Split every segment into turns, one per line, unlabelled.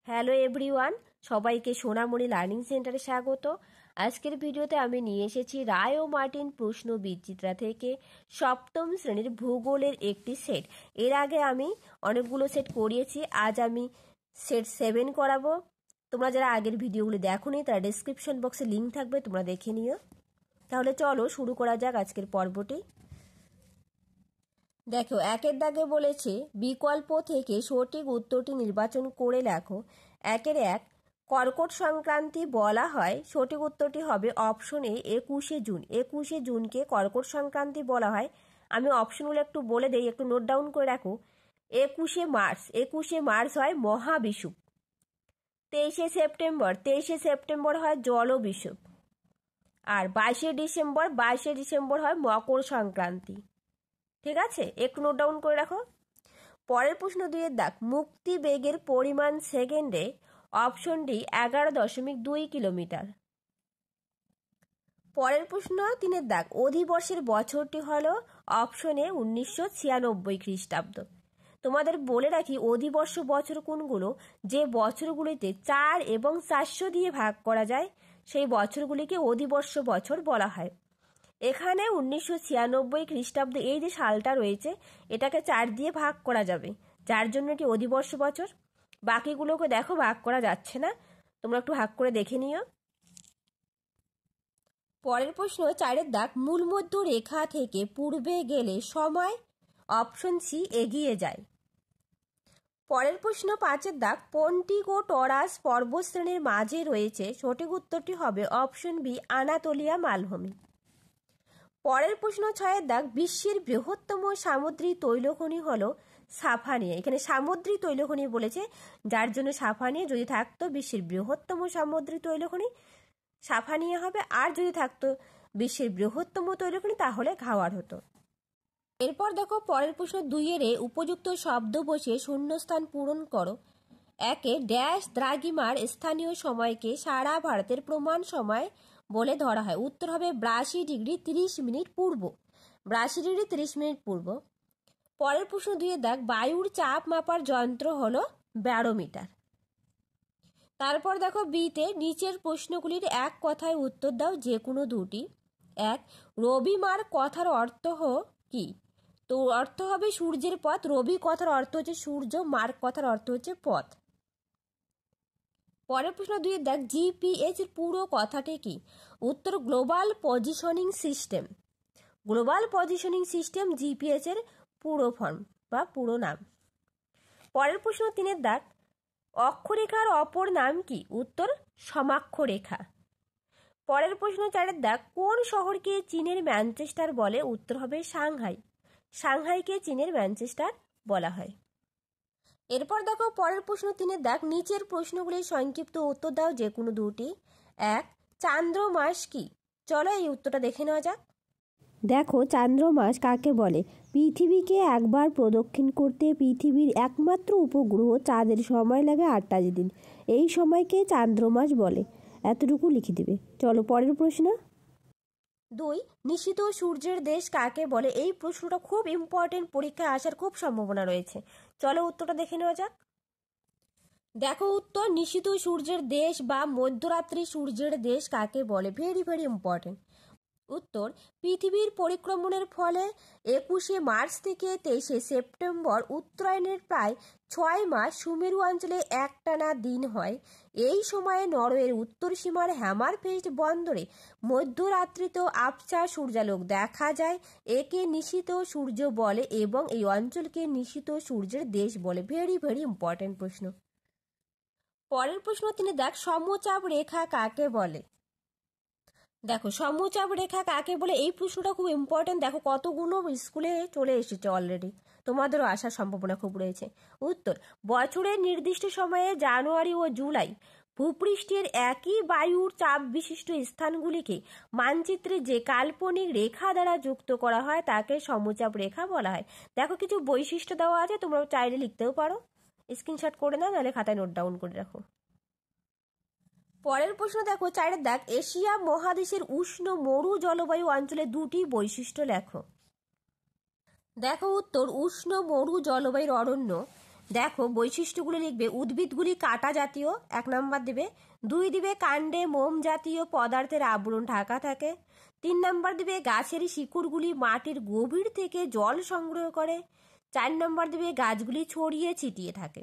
Hello everyone, সবাইকে সোনামণি learning সেন্টারে স্বাগত। আজকের ভিডিওতে আমি নিয়ে এসেছি রায় ও মার্টিন প্রশ্ন বিচিত্রা থেকে সপ্তম শ্রেণীর ভূগোলের একটি সেট। এর আগে আমি অনেকগুলো সেট করিয়েছি, আজ আমি সেট 7 করাবো। তোমরা যারা আগের ভিডিওগুলি দেখোনি তারা ডেসক্রিপশন বক্সে লিঙ্ক থাকবে, তোমরা দেখে নিও। তাহলে চলো শুরু করা যাক আজকের পর্বটি। দেখো, একের দাগে বলেছে বিকল্প থেকে সঠিক উত্তরটি নির্বাচন করে লেখো। একের এক, কর্কট সংক্রান্তি বলা হয়। সঠিক উত্তরটি হবে অপশন এ 21শে জুন। 21শে জুনকে কর্কট সংক্রান্তি বলা হয়। আমি অপশনগুলো একটু বলে দেই, একটু নোট ডাউন করে রাখো। 21শে মার্চ, 21শে মার্চ হয় মহাবিষুব। 23শে সেপ্টেম্বর, 23শে সেপ্টেম্বর হয় জলবিষুব। আর 22শে ডিসেম্বর, 22শে ডিসেম্বর হয় মকর সংক্রান্তি। ঠিক আছে, একটু নোট ডাউন করে রাখো। পরের প্রশ্ন 2 দাগ, মুক্তি বেগের পরিমাণ সেকেন্ডে। Option D 11.2 kilometre. পরের প্রশ্ন 3 দাগ, অধিবর্ষের বছরটি হলো অপশন এ 1996 খ্রিস্টাব্দ। তোমাদের বলে রাখি অধিবর্ষ বছর কোনগুলো, যে বছরগুলিতে 4 এবং 400 দিয়ে ভাগ করা যায় সেই বছরগুলিকে অধিবর্ষ বছর বলা হয়। এখানে 1996 খ্রিস্টাব্দ, এই যে সালটা রয়েছে এটাকে 4 দিয়ে ভাগ করা যাবে, যার জন্য এটি অধিবর্ষ বছর। বাকিগুলোকে দেখো ভাগ করা যাচ্ছে না, তোমরা একটু ভাগ করে দেখে নিও। পরের প্রশ্ন 4 দাগ, মূলমধ্য রেখা থেকে পূর্বে গেলে সময় অপশন সি এগিয়ে যায়। পরের প্রশ্ন 5 দাগ, পন্টিক ও টরাস পর্বতশ্রেণীর মাঝে রয়েছে। সঠিক উত্তরটি হবে অপশন বি আনাতোলিয়া মালভূমি। পরের প্রশ্ন 6 দাগ, বিশ্বের বৃহত্তম সামুদ্রিক তৈলখনি হলো সাফানিয়া। এখানে সামুদ্রিক তৈলখনি বলেছে, যার জন্য সাফানিয়া। যদি থাকতো বিশ্বের বৃহত্তম সামুদ্রিক তৈলখনি সাফানিয়া হবে, আর যদি থাকতো বিশ্বের বৃহত্তম তৈলখনি তাহলে ঘাওয়ার হতো। এরপর দেখো পরের প্রশ্ন 2 উপযুক্ত শব্দ বসে শূন্যস্থান পূরণ করো। একে ড্যাশ দ্রাঘিমার স্থানীয় সময়কে সারা ভারতের প্রমাণ সময় বলে ধরা হয়। উত্তর হবে 82 ডিগ্রি 30 মিনিট পূর্ব। 82 ডিগ্রি 30 মিনিট পূর্ব। পরের প্রশ্ন 2 দাগ, বায়ুর চাপ মাপার যন্ত্র হলো ব্যারোমিটার। তারপর দেখো বিতে নিচের প্রশ্নগুলির এক কথায় উত্তর দাও, যে কোনো দুটি। 1, রবিমার কথার অর্থ কি? তো অর্থ হবে সূর্যের পথ। রবি কথার অর্থ হচ্ছে সূর্য, মার্ক কথার অর্থ হচ্ছে পথ। পরের প্রশ্ন 2 দেখ, জিপিএস এর পুরো কথাটি কি? উত্তর global positioning system. Global positioning system GPS এর পুরো ফর্ম বা পুরো নাম। পরের প্রশ্ন 3 দাগ, অক্ষরেখার অপর নাম কি? উত্তর সমাক্ষরেখা। পরের প্রশ্ন 4 দাগ, কোন শহরকে চীনের ম্যানচেস্টার বলে? উত্তর হবে সাংহাই। সাংহাইকে চীনের ম্যানচেস্টার বলা হয়। এরপর দেখো পরের প্রশ্ন 3 দাগ, নিচের প্রশ্নগুলির সংক্ষিপ্ত উত্তর দাও, যে কোনো দুটি। 1, চান্দ্রমাস কি? চলো এই উত্তরটা দেখে নেওয়া যাক। দেখো, চান্দ্রমাস কাকে বলে? পৃথিবীকে একবার প্রদক্ষিণ করতে পৃথিবীর একমাত্র উপগ্রহ চাঁদের সময় লাগে 28 দিন। এই সময়কে চান্দ্রমাস বলে। এতটুকু লিখে দিবে। চলো পরের প্রশ্ন 2, নিশীথ সূর্যের দেশ কাকে বলে? এই প্রশ্নটা খুব ইম্পর্টেন্ট, পরীক্ষায় আসার খুব সম্ভাবনা রয়েছে। চলো উত্তরটা দেখে নেওয়া যাক। দেখো উত্তর, নিশীথ সূর্যের দেশ বা মধ্যরাত্রি সূর্যের দেশ কাকে বলে? Very very important. উত্তর, পৃথিবীর পরিক্রমণের ফলে 21শে মার্চ থেকে 23শে সেপ্টেম্বর উত্তরায়ণের প্রায় 6 মাস সুমেরু অঞ্চলে একটানা দিন হয়। এই সময়ে নরওয়ের উত্তর সীমার হ্যামারফেস্ট বন্দরে মধ্যরাত্রিত আবছা সূর্যালোক দেখা যায়। একে নিশীথ সূর্য বলে এবং এই অঞ্চলকে নিশীথ সূর্যের দেশ বলে। ভেরি ভেরি ইম্পর্টেন্ট প্রশ্ন। পরের প্রশ্ন 3 দেখ, সমচাপ রেখা কাকে বলে? দেখো, সমচাপ রেখা কাকে বলে, এই প্রশ্নটা খুব ইম্পর্টেন্ট। দেখো কতগুলো স্কুলে চলে এসেছে অলরেডি, তোমাদেরও আসার সম্ভাবনা খুব রয়েছে। উত্তর, বছরের নির্দিষ্ট সময়ে জানুয়ারি ও জুলাই ভূপৃষ্ঠের একই বায়ুর চাপ বিশিষ্ট স্থানগুলিকে মানচিত্রে যে কাল্পনিক রেখা দ্বারা যুক্ত করা হয় তাকে সমচাপ রেখা বলা হয়। দেখো কিছু বৈশিষ্ট্য দেওয়া আছে, তোমরা চাইলে লিখতেও পারো, স্ক্রিনশট করে নাও, নাহলে খাতায় নোট ডাউন করে রাখো। পরের প্রশ্ন দেখো 4 দাগ, এশিয়া মহাদেশের উষ্ণ মরু জলবায়ু অঞ্চলে দুটি বৈশিষ্ট্য লেখো। দেখো উত্তর, উষ্ণ মরু জলবায়ুর অরণ্য দেখো বৈশিষ্ট্যগুলো লিখবে, উদ্ভিদগুলি কাঁটা জাতীয়, 1 নম্বর দেবে। 2 দিবে কাণ্ডে মোম জাতীয় পদার্থের আবরণ ঢাকা থাকে। 3 নম্বর দিবে গাছের শিকড়গুলি মাটির গভীর থেকে জল সংগ্রহ করে। 4 নম্বর দিবে গাছগুলি ছড়িয়ে ছিটিয়ে থাকে।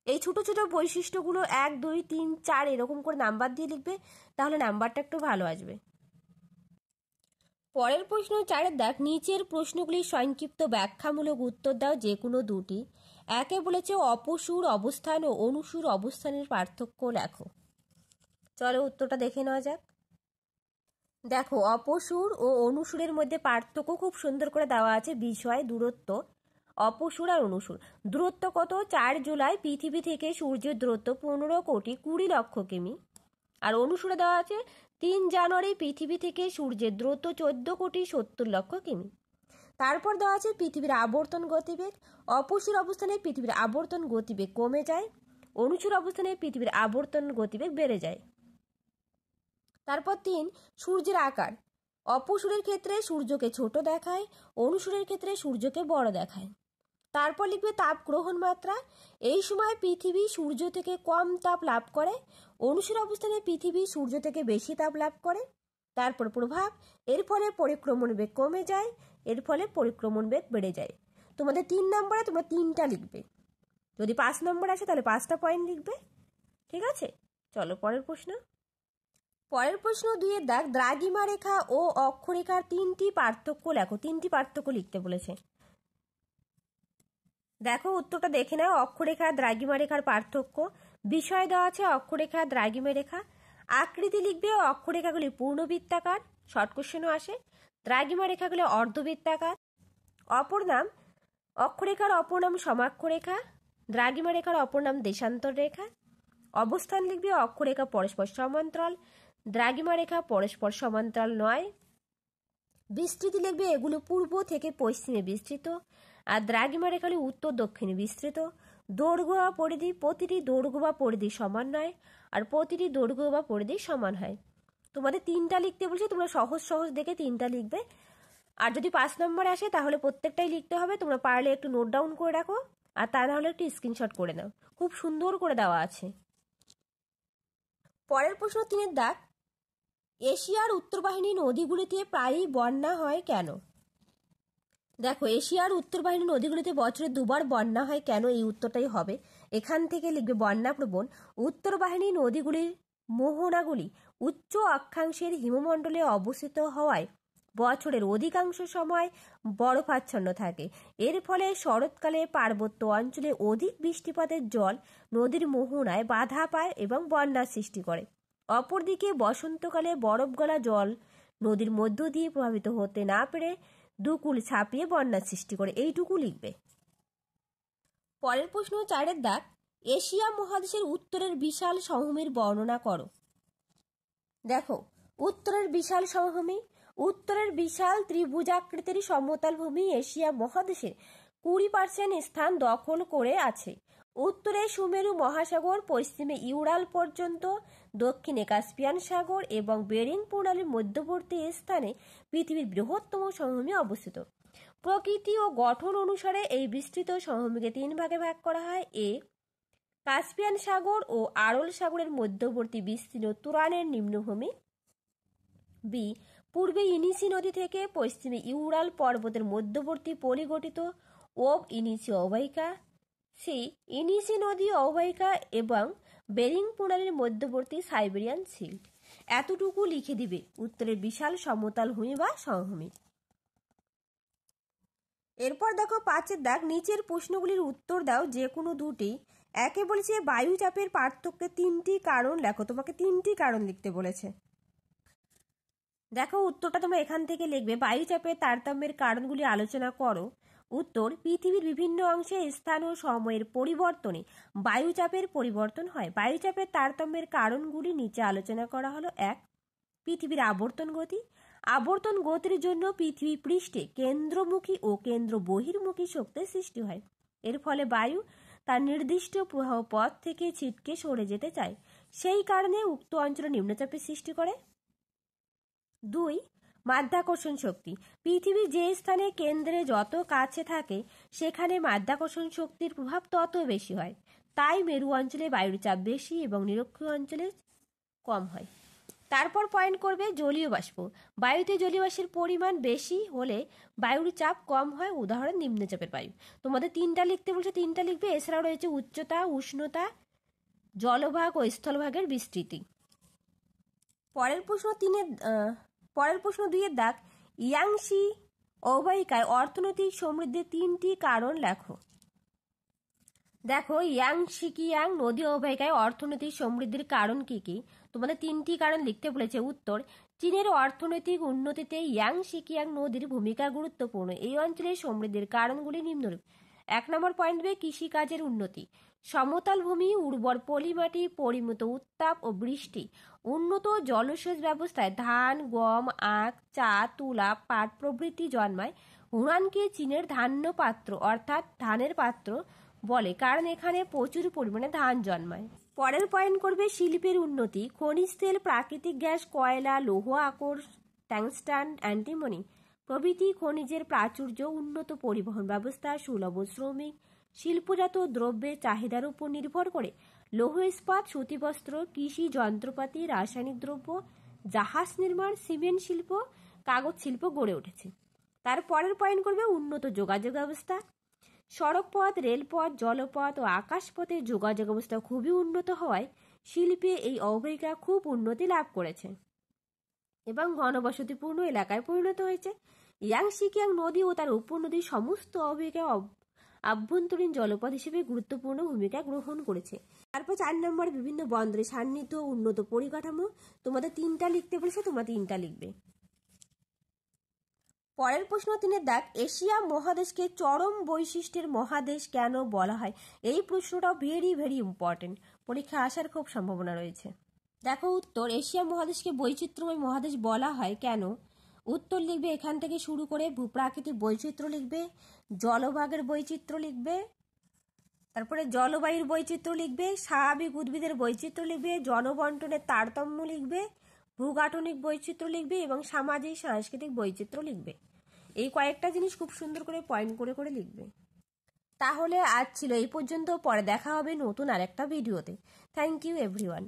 এই ছোট ছোট বৈশিষ্ট্যগুলো 1 2 3 4 এরকম করে নাম্বার দিয়ে লিখবে, তাহলে নাম্বারটা একটু ভালো আসবে। পরের প্রশ্ন 4 দেখ, নিচের প্রশ্নগুলির সংক্ষিপ্ত ব্যাখ্যামূলক উত্তর দাও যে কোনো দুটি। একে বলেছে অপসুর অবস্থান ও অনুসুর অবস্থানের পার্থক্য লেখো। চলো উত্তরটা দেখে নেওয়া যাক। দেখো অপসুর ও অনুসুরের মধ্যে পার্থক্য খুব সুন্দর করে দেওয়া আছে। বিষয় দূরত্ব, অপসুর আর অনুসুর। দূরত্ব কত? 4 জুলাই পৃথিবী থেকে সূর্যের দূরত্ব 15,20,00,000 কিমি। আর অনুসুরে দেওয়া আছে 3 জানুয়ারি পৃথিবী থেকে সূর্যের দূরত্ব 14,70,00,000 কিমি। তারপর দেওয়া আছে পৃথিবীর আবর্তন গতিবেগ। অপসুর অবস্থানে পৃথিবীর আবর্তন গতিবেগ কমে যায়, অনুসুর অবস্থানে পৃথিবীর আবর্তন গতিবেগ বেড়ে যায়। তারপর 3 সূর্যের আকার। অপসুরের ক্ষেত্রে সূর্যকে ছোট দেখায়, অনুসুরের ক্ষেত্রে সূর্যকে বড় দেখায়। তারপর লিখবে তাপ গ্রহণ মাত্রা। এই সময় পৃথিবী সূর্য থেকে কম তাপ লাভ করে, অনুসুর অবস্থানে পৃথিবী সূর্য থেকে বেশি তাপ লাভ করে। তারপর প্রভাব, এর ফলে পরিক্রমণ বেগ কমে যায়, এর ফলে পরিক্রমণ বেগ বেড়ে যায়। তোমাদের 3 নম্বরে তোমরা 3টা লিখবে, যদি 5 নম্বর আসে তাহলে 5টা পয়েন্ট লিখবে, ঠিক আছে? চলো পরের প্রশ্ন। পরের প্রশ্ন 2 দেখ, দ্রাঘিমা রেখা ও অক্ষরেখার 3টি পার্থক্য লেখো। 3টি পার্থক্য লিখতে বলেছে। দেখো উত্তরটা দেখে নাও। অক্ষরেখা দ্রাঘিমা রেখার পার্থক্য। বিষয় দেওয়া আছে অক্ষরেখা দ্রাঘিমা রেখা। আকৃতি লিখবে, অক্ষরেখাগুলি পূর্ণবৃত্তাকার, শর্ট কোশ্চেনও আসে। দ্রাঘিমা রেখাগুলি অর্ধবৃত্তাকার। অপর নাম, অক্ষরেখার অপর নাম সমাক্ষরেখা, দ্রাঘিমা রেখার অপর নাম দেশান্তর রেখা। অবস্থান লিখবে, অক্ষরেখা পরস্পর সমান্তরাল, দ্রাঘিমা রেখা পরস্পর সমান্তরাল নয়। বিস্তৃতি লিখবে, এগুলো পূর্ব থেকে পশ্চিমে বিস্তৃত, আর দ্রাঘিমা রেখাগুলি উত্তর দক্ষিণে বিস্তৃত। দৈর্ঘ্য বা পরিধি, প্রতিটি দৈর্ঘ্য বা পরিধি সমান নয়, আর প্রতিটি দৈর্ঘ্য বা পরিধি সমান হয়। তোমাদের 3টা লিখতে বলছে, তোমরা সহজ সহজ দেখে 3টা লিখবে। আর যদি 5 নম্বরে আসে তাহলে প্রত্যেকটাই লিখতে হবে। তোমরা পারলে একটু নোট ডাউন করে রাখো, আর তা না হলে একটু স্ক্রিনশট করে নাও, খুব সুন্দর করে দেওয়া আছে। পরের প্রশ্ন 3 দাগ, এশিয়ার উত্তর বাহিনী নদীগুলিতে প্রায়ই বন্যা হয় কেন? দেখো এশিয়ার উত্তর বাহিনী নদীগুলিতে বছরে 2বার বন্যা হয় কেন, এই উত্তরটাই হবে। এখান থেকে লিখবে বন্যাপ্রবণ উত্তর বাহিনী নদীগুলির মোহনাগুলি উচ্চ অক্ষাংশের হিমমণ্ডলে অবস্থিত হওয়ায় বছরের অধিকাংশ সময় বরফাচ্ছন্ন থাকে। এর ফলে শরৎকালে পার্বত্য অঞ্চলে অধিক বৃষ্টিপাতের জল নদীর মোহনায় বাধা পায় এবং বন্যার সৃষ্টি করে। অপরদিকে বসন্তকালে বরফ গলা জল নদীর মধ্য দিয়ে প্রভাবিত হতে না পেরে দুকুল ছাপিয়ে বন্যার সৃষ্টি করে। এইটুকু লিখবে। পরের প্রশ্ন 4 দাগ, এশিয়া মহাদেশের উত্তরের বিশাল সমভূমির বর্ণনা করো। দেখো উত্তরের বিশাল সমভূমি, উত্তরের বিশাল ত্রিভুজাকৃতির সমতল ভূমি এশিয়া মহাদেশের 20% স্থান দখল করে আছে। উত্তরে সুমেরু মহাসাগর, পশ্চিমে ইউরাল পর্যন্ত, দক্ষিণে কাস্পিয়ান সাগর এবং বেরিং প্রণালীর মধ্যবর্তী স্থানে পৃথিবীর বৃহত্তম সমভূমি অবস্থিত। প্রকৃতি ও গঠন অনুসারে এই বিস্তৃত সমভূমিকে 3 ভাগে ভাগ করা হয়। এ, কাস্পিয়ান সাগর ও আরল সাগরের মধ্যবর্তী বিস্তীর্ণ তুরানের নিম্নভূমি। বি, পূর্বে ইনিসি নদী থেকে পশ্চিমে ইউরাল পর্বতের মধ্যবর্তী পলিগঠিত ওব ইনিসি অববাহিকা। সি, ইনিসি নদী অববাহিকা এবং বেরিং প্রণালীর মধ্যবর্তী সাইবেরিয়ান সিল্ট। এতটুকু লিখে দিবে উত্তরের বিশাল সমতল ভূমি বা সমভূমি। এরপর দেখো 5 দাগ, নিচের প্রশ্নগুলির উত্তর দাও যে কোনো দুটি। একে বলেছে বায়ুচাপের পার্থক্যে 3টি কারণ লেখো। তোমাকে 3টি কারণ লিখতে বলেছে। দেখো উত্তরটা তোমরা এখান থেকে লিখবে, বায়ুচাপের তারতম্যের কারণগুলি আলোচনা করো। উত্তর, পৃথিবীর বিভিন্ন অংশে স্থান ও সময়ের পরিবর্তনে বায়ুচাপের পরিবর্তন হয়। বায়ুচাপের তারতম্যের কারণগুলি নিচে আলোচনা করা হলো। 1, পৃথিবীর আবর্তন গতি। আবর্তন গতির জন্য পৃথিবী পৃষ্ঠে কেন্দ্রমুখী ও কেন্দ্র বহির্মুখী শক্তির সৃষ্টি হয়। এর ফলে বায়ু তার নির্দিষ্ট প্রবাহ পথ থেকে ছিটকে সরে যেতে চায়, সেই কারণে উক্ত অঞ্চলে নিম্নচাপের সৃষ্টি করে। 2, মাধ্যাকর্ষণ শক্তি। পৃথিবী যে স্থানে কেন্দ্রে যত কাছে থাকে সেখানে মাধ্যাকর্ষণ শক্তির প্রভাব তত বেশি হয়। তাই মেরু অঞ্চলে বায়ুর চাপ বেশি এবং নিরক্ষীয় অঞ্চলে কম হয়। তারপর পয়েন্ট করবে জলীয় বাষ্প। বায়ুতে জলীয় বাষ্পের পরিমাণ বেশি হলে বায়ুর চাপ কম হয়। উদাহরণ নিম্নচাপের বায়ু। তোমাদের তিনটা লিখতে বলছে, তিনটা লিখবে। এছাড়াও রয়েছে উচ্চতা, উষ্ণতা, জলভাগ ও স্থলভাগের বিস্তৃতি। পরের প্রশ্ন 2-এর দাগ, ইয়াংসি অববাহিকায় অর্থনৈতিক সমৃদ্ধির 3টি কারণ লেখো। দেখো, ইয়াংসিকিয়াং নদী অববাহিকায় অর্থনৈতিক সমৃদ্ধির কারণ কি কি? তোমাদের 3টি কারণ লিখতে বলেছে। উত্তর, চীনের অর্থনৈতিক উন্নতিতে ইয়াংসিকিয়াং নদীর ভূমিকা গুরুত্বপূর্ণ। এই অঞ্চলের সমৃদ্ধির কারণগুলি নিম্নরূপ। 1 নম্বর পয়েন্ট হবে কৃষিকাজের উন্নতি। সমতল ভূমি, উর্বর পলিমাটি, পরিমিত উত্তাপ ও বৃষ্টি, উন্নত জলসেচ ব্যবস্থায় ধান, গম, আখ, চা, তুলা, পাট প্রভৃতি জন্মায়। হুনানকে চীনের ধান্য পাত্র অর্থাৎ ধানের পাত্র বলে, কারণ এখানে প্রচুর পরিমাণে ধান জন্মায়। পরের পয়েন্ট করবে শিল্পের উন্নতি। খনিজ তেল, প্রাকৃতিক গ্যাস, কয়লা, লৌহ আকর, ট্যাংস্টান, অ্যান্টিমনি প্রভৃতি খনিজের প্রাচুর্য, উন্নত পরিবহন ব্যবস্থা, সুলভ শ্রমিক, শিল্পজাত দ্রব্যের চাহিদার উপর নির্ভর করে লৌহ ইস্পাত, সুতিবস্ত্র, কৃষি যন্ত্রপাতি, রাসায়নিক দ্রব্য, জাহাজ নির্মাণ, সিমেন্ট শিল্প, কাগজ শিল্প গড়ে উঠেছে। তারপরের পয়েন্ট করবে উন্নত যোগাযোগ ব্যবস্থা। সড়কপথ, রেলপথ, জলপথ ও আকাশপথে যোগাযোগ ব্যবস্থা খুবই উন্নত হওয়ায় শিল্পে এই অববাহিকা খুব উন্নতি লাভ করেছে এবং ঘনবসতিপূর্ণ এলাকায় পরিণত হয়েছে। ইয়াংসিকিয়াং নদী ও তার উপনদী সমস্ত অববাহিকায় আভ্যন্তরীণ জলপথ হিসেবে গুরুত্বপূর্ণ ভূমিকা গ্রহণ করেছে। তারপর 4 নম্বর বিভিন্ন বন্দরের সান্নিধ্য, উন্নত পরিকাঠামো। তোমাদের 3টা লিখতে বলেছে, তোমরা 3টা লিখবে। পরের প্রশ্ন 3-এর দাগ, এশিয়া মহাদেশকে চরম বৈশিষ্ট্যের মহাদেশ কেন বলা হয়? এই প্রশ্নটাও ভেরি ভেরি ইম্পর্টেন্ট, পরীক্ষা আসার খুব সম্ভাবনা রয়েছে। দেখো উত্তর, এশিয়া মহাদেশকে বৈচিত্র্যময় মহাদেশ বলা হয় কেন? উত্তর লিখবে এখান থেকে শুরু করে ভূপ্রাকৃতিক বৈচিত্র্য লিখবে, জলভাগের বৈচিত্র্য লিখবে, তারপরে জলবায়ুর বৈচিত্র্য লিখবে, স্বাভাবিক উদ্ভিদের বৈচিত্র্য লিখবে, জনবন্টনের তারতম্য লিখবে, ভূগাঠনিক বৈচিত্র্য লিখবে এবং সামাজিক সাংস্কৃতিক বৈচিত্র্য লিখবে। এই কয়েকটা জিনিস খুব সুন্দর করে পয়েন্ট করে করে লিখবে। তাহলে আজ ছিল এই পর্যন্ত। পরে দেখা হবে নতুন আরেকটা ভিডিওতে। Thank you everyone.